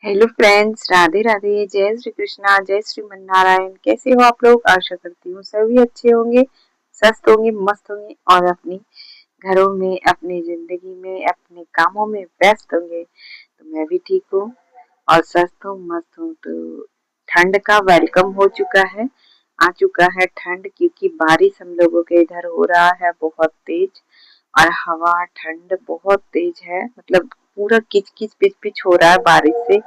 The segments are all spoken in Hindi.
Hello friends, Radhe Radhe. जय श्री कृष्णा, जय श्रीमन नारायण। कैसे हो आप लोग? आशा करती हूँ सभी अच्छे होंगे, स्वस्थ होंगे, मस्त होंगे और अपनी घरों में, अपनी जिंदगी में, अपने कामों में व्यस्त होंगे। तो मैं भी ठीक हूँ और स्वस्थ हूँ, मस्त हूँ। तो ठंड का वेलकम हो चुका है, आ चुका है ठंड, क्योंकि बारिश हम लोगों के इधर हो रहा है बहुत तेज। और हवा ठंड बहुत तेज है, मतलब पूरा किच किच पिच पिच हो रहा है बारिश से।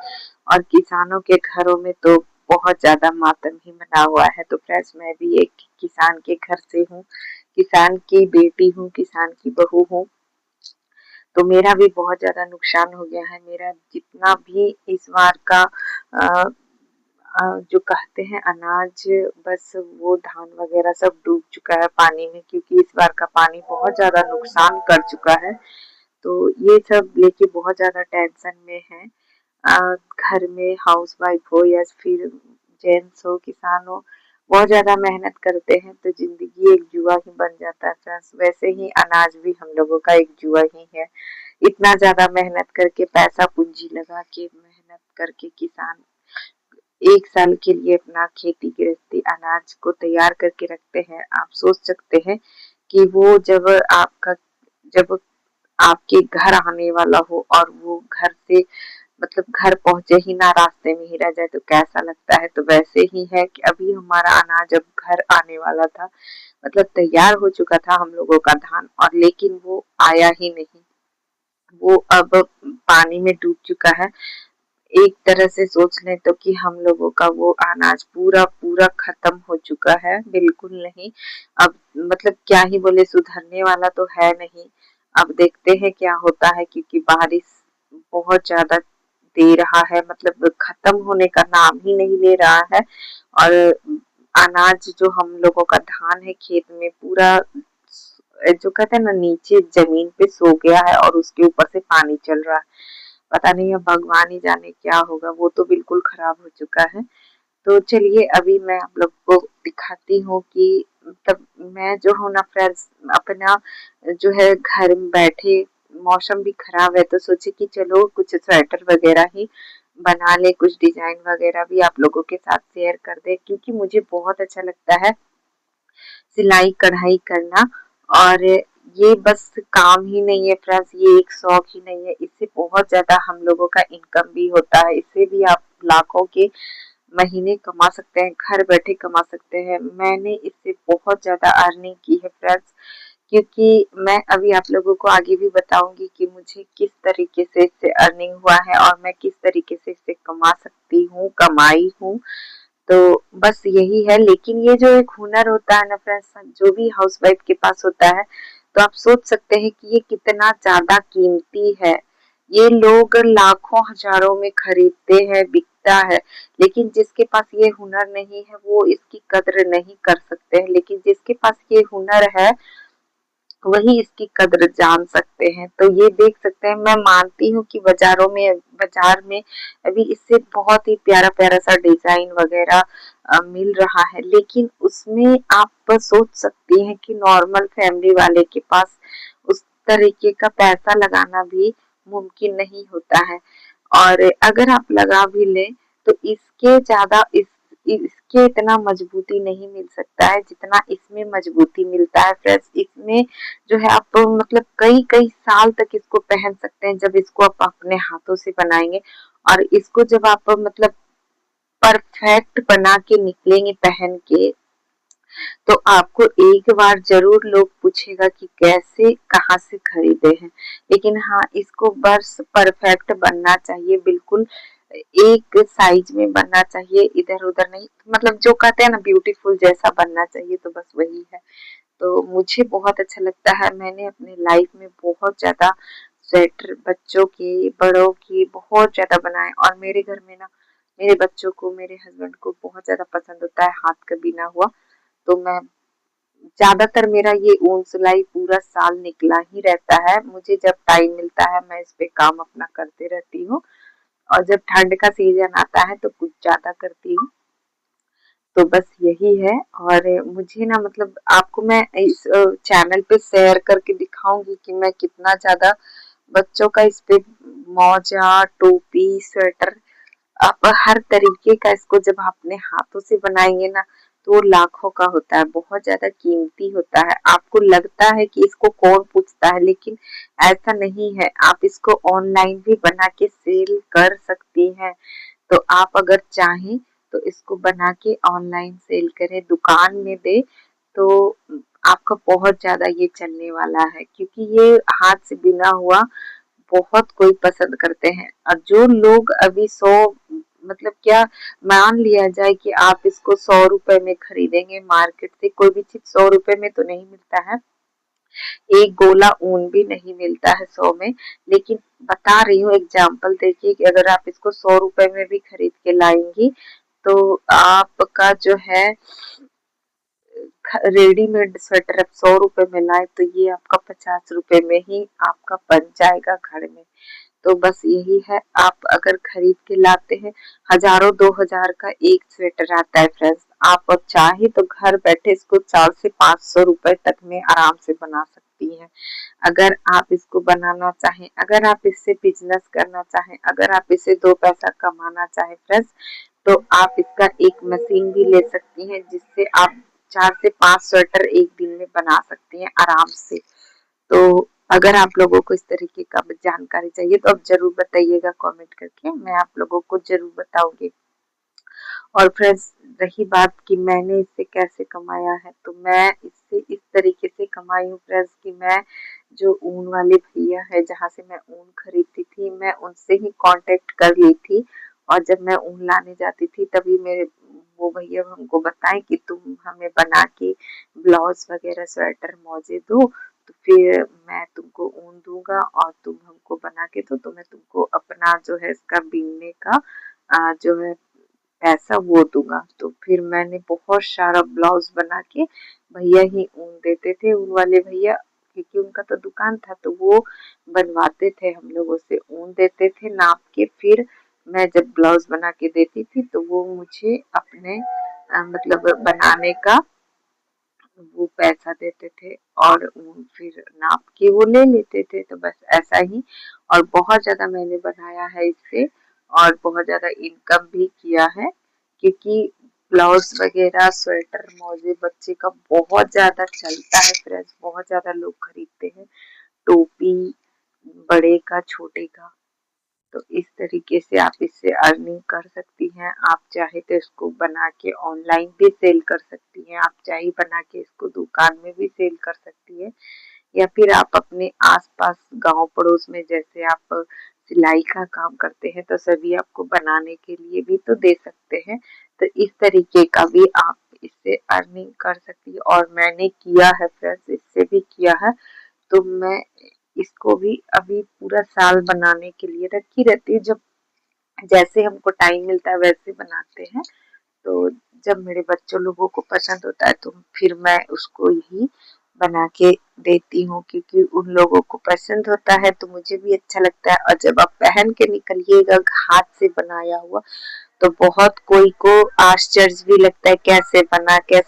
और किसानों के घरों में तो बहुत ज्यादा मातम ही मना हुआ है। तो फ्रेंड्स, मैं भी एक किसान के घर से हूँ, किसान की बेटी हूँ, किसान की बहू हूँ। तो मेरा भी बहुत ज्यादा नुकसान हो गया है। मेरा जितना भी इस बार का अ, जो कहते हैं अनाज, बस वो धान वगैरह सब डूब चुका है पानी में, क्योंकि इस बार का पानी बहुत ज्यादा नुकसान कर चुका है। तो ये सब लेके बहुत ज्यादा टेंशन में है। घर में हाउस वाइफ हो या फिर जेंट्स हो, किसान हो, बहुत ज्यादा मेहनत करते हैं तो जिंदगी एक जुआ ही बन जाता है फ्रेंड्स। वैसे ही अनाज भी हम लोगों का एक जुआ ही है। इतना ज्यादा मेहनत करके, पैसा पूंजी लगा के, मेहनत करके किसान एक साल के लिए अपना खेती गृहस्थी अनाज को तैयार करके रखते हैं। आप सोच सकते हैं कि वो जब आपके घर आने वाला हो और वो घर से, मतलब घर पहुंचे ही ना, रास्ते में ही रह जाए तो कैसा लगता है। तो वैसे ही है कि अभी हमारा अनाज जब घर आने वाला था, मतलब तैयार हो चुका था हम लोगों का धान, और लेकिन वो आया ही नहीं। वो अब पानी में डूब चुका है। एक तरह से सोच लें तो कि हम लोगों का वो अनाज पूरा पूरा खत्म हो चुका है। बिल्कुल नहीं, अब मतलब क्या ही बोले, सुधरने वाला तो है नहीं। अब देखते हैं क्या होता है, क्योंकि बारिश बहुत ज्यादा दे रहा है, मतलब खत्म होने का नाम ही नहीं ले रहा है। और अनाज जो हम लोगों का धान है खेत में, पूरा जो कहते हैं ना, नीचे जमीन पे सो गया है और उसके ऊपर से पानी चल रहा है। पता नहीं, अब भगवान ही जाने क्या होगा। वो तो बिल्कुल खराब हो चुका है। तो चलिए, अभी मैं आप लोग को दिखाती हूँ कि मतलब मैं जो हूँ ना फ्रेंड्स, अपना जो है घर में बैठे, मौसम भी खराब है तो सोचे कि चलो कुछ स्वेटर वगैरह ही बना ले, कुछ डिजाइन वगैरह भी आप लोगों के साथ शेयर कर दे, क्योंकि मुझे बहुत अच्छा लगता है सिलाई कढ़ाई करना। और ये बस काम ही नहीं है फ्रेंड्स, ये एक शौक ही नहीं है, इससे बहुत ज्यादा हम लोगों का इनकम भी होता है। इससे भी आप लाखों के महीने कमा सकते हैं, घर बैठे कमा सकते हैं। मैंने इससे बहुत ज्यादा अर्निंग की है फ्रेंड्स, क्योंकि मैं अभी आप लोगों को आगे भी बताऊंगी कि मुझे किस तरीके से इससे अर्निंग हुआ है और मैं किस तरीके से इससे कमा सकती हूँ, कमाई हूँ। तो बस यही है। लेकिन ये जो एक हुनर होता है ना फ्रेंड्स, जो भी हाउसवाइफ के पास होता है, तो आप सोच सकते हैं कि ये कितना ज्यादा कीमती है। ये लोग लाखों हजारों में खरीदते हैं, बिकता है। लेकिन जिसके पास ये हुनर नहीं है वो इसकी कद्र नहीं कर सकते हैं। लेकिन जिसके पास ये हुनर है वही इसकी कद्र जान सकते हैं। तो ये देख सकते हैं, मैं मानती हूँ कि बाजार में अभी इससे बहुत ही प्यारा प्यारा सा डिजाइन वगैरह मिल रहा है, लेकिन उसमें आप सोच सकती हैं कि नॉर्मल फैमिली वाले के पास उस तरीके का पैसा लगाना भी मुमकिन नहीं होता है। और अगर आप लगा भी लें तो इसके इतना मजबूती नहीं मिल सकता है जितना इसमें मजबूती मिलता है फ्रेंड्स। इसमें जो है आप मतलब कई कई साल तक इसको पहन सकते हैं, जब इसको आप अपने हाथों से बनाएंगे। और इसको जब आप मतलब परफेक्ट बना के निकलेंगे पहन के, तो आपको एक बार जरूर लोग पूछेगा कि कैसे, कहाँ से खरीदे हैं। लेकिन हाँ, इसको बस परफेक्ट बनना चाहिए, बिल्कुल एक साइज में बनना चाहिए, इधर उधर नहीं। मतलब जो कहते हैं ना, ब्यूटीफुल जैसा बनना चाहिए, तो बस वही है। तो मुझे बहुत अच्छा लगता है। मैंने अपने लाइफ में बहुत ज्यादा स्वेटर बच्चों के, बड़ों के बहुत ज्यादा बनाए। और मेरे घर में ना, मेरे बच्चों को, मेरे हस्बैंड को बहुत ज्यादा पसंद होता है हाथ का बिना हुआ। तो मैं ज्यादातर, मेरा ये ऊन सिलाई पूरा साल निकला ही रहता है। मुझे जब टाइम मिलता है मैं इस पे काम अपना करते रहती हूँ। और जब ठंड का सीजन आता है तो कुछ ज्यादा करती हूँ। तो बस यही है। और मुझे ना, मतलब आपको मैं इस चैनल पे शेयर करके दिखाऊंगी कि मैं कितना ज्यादा बच्चों का इस पे मौजा, टोपी, स्वेटर आप हर तरीके का इसको जब आप अपने हाथों से बनाएंगे ना तो वो लाखों का होता है, बहुत ज्यादा कीमती होता है। आपको लगता है कि इसको कौन पूछता है, लेकिन ऐसा नहीं है। आप इसको ऑनलाइन भी बना के सेल कर सकती हैं। तो आप अगर चाहें तो इसको बना के ऑनलाइन सेल करें, दुकान में दे तो आपका बहुत ज्यादा ये चलने वाला है, क्योंकि ये हाथ से बिना हुआ बहुत कोई पसंद करते हैं। और जो लोग अभी 100 मतलब क्या मान लिया जाए कि आप इसको 100 रुपए में खरीदेंगे मार्केट से, कोई भी चीज 100 रुपए में तो नहीं मिलता है, एक गोला ऊन भी नहीं मिलता है 100 में। लेकिन बता रही हूँ एग्जाम्पल देखिए कि अगर आप इसको 100 रुपए में भी खरीद के लाएंगी तो आपका जो है रेडीमेड स्वेटर आप 100 रुपए में लाए तो ये आपका 50 रुपए में ही आपका बन जाएगा घर में। तो बस यही है, आप अगर खरीद के लाते हैं, हजारों 2000 का एक स्वेटर आता है फ्रेंड्स। आप अब चाहे तो घर बैठे इसको 400 से 500 रुपए तक में आराम से बना सकती हैं। अगर आप इसको बनाना चाहें, अगर आप इससे बिजनेस करना चाहें, अगर आप इससे 2 पैसा कमाना चाहें फ्रेंड्स, तो आप इसका एक मशीन भी ले सकती हैं, जिससे आप 4 से 5 स्वेटर एक दिन में बना सकती हैं आराम से। तो अगर आप लोगों को इस तरीके का जानकारी चाहिए तो आप जरूर बताइएगा कमेंट करके, मैं आप लोगों को जरूर बताऊंगी। और फ्रेंड्स रही बात कि मैंने इससे कैसे कमाया है, तो मैं इससे इस तरीके से कमाई हूँ फ्रेंड्स कि मैं जो ऊन वाले भैया है जहाँ से मैं ऊन खरीदती थी, मैं उनसे ही कांटेक्ट कर ली थी। और जब मैं ऊन लाने जाती थी तभी मेरे वो भैया हमको बताएं कि तुम हमें बना के ब्लाउज वगैरह स्वेटर मोजे दो, तो फिर मैं तुमको ऊन दूंगा और तुम हमको बना के दो, तो मैं तुमको अपना जो है इसका बीनने का जो है पैसा वो दूंगा। तो फिर मैंने बहुत सारा ब्लाउज बना के, भैया ही ऊन देते थे, ऊन वाले भैया, क्योंकि उनका तो दुकान था तो वो बनवाते थे हम लोगों से, ऊन देते थे नाप के। फिर मैं जब ब्लाउज बना के देती थी तो वो मुझे अपने मतलब बनाने का वो पैसा देते थे और फिर नाप के वो ले लेते थे। तो बस ऐसा ही, और बहुत ज्यादा मैंने बनाया है इससे और बहुत ज्यादा इनकम भी किया है, क्योंकि ब्लाउज वगैरह स्वेटर मोजे बच्चे का बहुत ज्यादा चलता है फ्रेंड्स, बहुत ज्यादा लोग खरीदते हैं, टोपी बड़े का छोटे का। तो इस तरीके से आप इससे अर्निंग कर सकती हैं। आप चाहे तो इसको बना के ऑनलाइन भी सेल कर सकती हैं, आप चाहे बना के इसको दुकान में भी सेल कर सकती है, या फिर आप अपने आसपास गांव पड़ोस में जैसे आप सिलाई का काम करते हैं तो सभी आपको बनाने के लिए भी तो दे सकते हैं। तो इस तरीके का भी आप इससे अर्निंग कर सकती है, और मैंने किया है फ्रेंड्स, इससे भी किया है। तो मैं इसको भी अभी पूरा साल बनाने के लिए रखी रहती हूँ, जब जैसे हमको टाइम मिलता है वैसे बनाते हैं। तो जब मेरे बच्चों लोगों को पसंद होता है तो फिर मैं उसको ही बना के देती हूँ, क्योंकि उन लोगों को पसंद होता है तो मुझे भी अच्छा लगता है। और जब आप पहन के निकलिएगा हाथ से बनाया हुआ तो बहुत कोई को आश्चर्य भी लगता है कैसे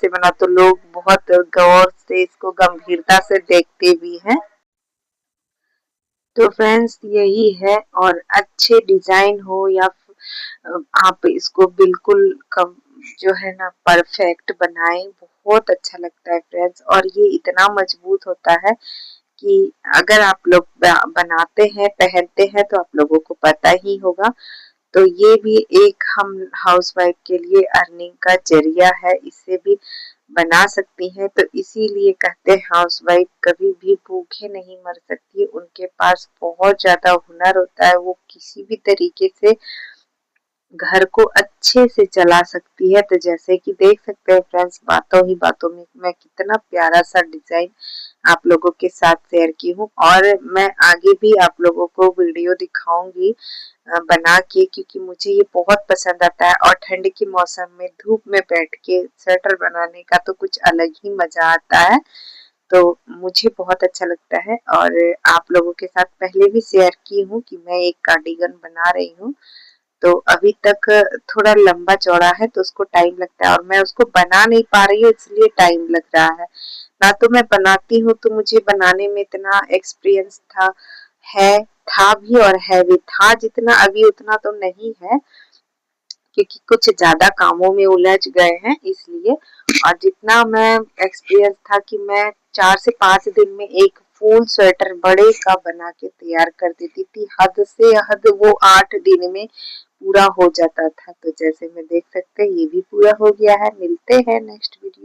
बना, तो लोग बहुत गौर से इसको गंभीरता से देखते भी हैं। तो फ्रेंड्स यही है, और अच्छे डिजाइन हो या आप इसको बिल्कुल कम जो है ना परफेक्ट बनाएं, बहुत अच्छा लगता है फ्रेंड्स। और ये इतना मजबूत होता है कि अगर आप लोग बनाते हैं पहनते हैं तो आप लोगों को पता ही होगा। तो ये भी एक हम हाउसवाइफ के लिए अर्निंग का जरिया है, इससे भी बना सकती हैं। तो इसीलिए कहते हैं हाउसवाइफ कभी भी भूखे नहीं मर सकती, उनके पास बहुत ज्यादा हुनर होता है, वो किसी भी तरीके से घर को अच्छे से चला सकती है। तो जैसे कि देख सकते हैं फ्रेंड्स, बातों ही बातों में मैं कितना प्यारा सा डिजाइन आप लोगों के साथ शेयर की हूँ, और मैं आगे भी आप लोगों को वीडियो दिखाऊंगी बना के, क्योंकि मुझे ये बहुत पसंद आता है। और ठंड के मौसम में धूप में बैठ के स्वेटर बनाने का तो कुछ अलग ही मजा आता है, तो मुझे बहुत अच्छा लगता है। और आप लोगों के साथ पहले भी शेयर की हूँ कि मैं एक कार्डिगन बना रही हूँ, तो अभी तक थोड़ा लंबा चौड़ा है तो उसको टाइम लगता है, और मैं उसको बना नहीं पा रही हूँ इसलिए टाइम लग रहा है। ना तो मैं बनाती हूँ तो मुझे बनाने में इतना एक्सपीरियंस है, था भी और है भी, था जितना अभी उतना तो नहीं है। क्योंकि कुछ ज़्यादा कामों में उलझ गए हैं इसलिए। और जितना मैं एक्सपीरियंस था कि मैं 4 से 5 दिन में एक फुल स्वेटर बड़े का बना के तैयार कर देती थी। हद से हद वो 8 दिन में पूरा हो जाता था। तो जैसे मैं देख सकते हैं ये भी पूरा हो गया है। मिलते हैं नेक्स्ट वीडियो।